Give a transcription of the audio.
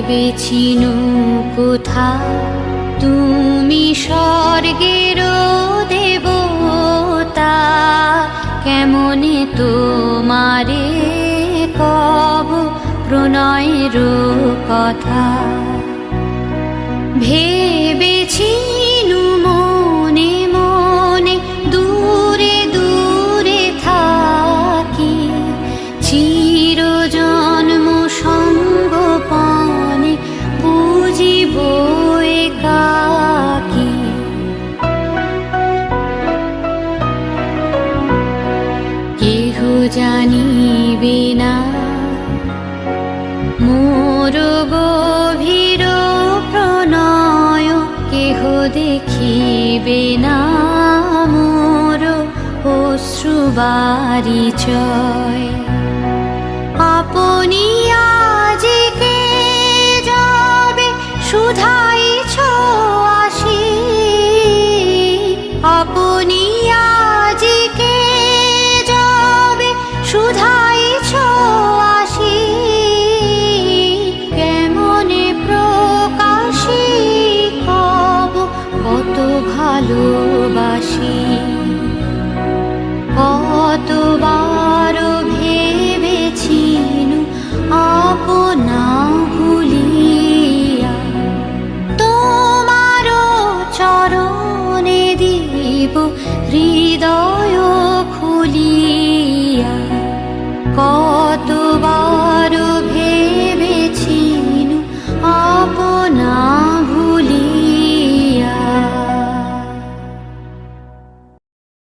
ভেবেছিনু কোথা তুমি স্বর্গের দেবতা, কেমনে তোমারে কব প্রণয়ের কথা। ভেবেছিনু মনে মনে দূরে দূরে থাকি, চিরজন্ম সঙ্গোপনে বুঝিব একাকী। কেহ জানিবে না মোর গভীর প্রণয়, কেহ দেখিবে না মোর অশ্রুবারিচয়। আপনি আজিকে যাবে সুধাই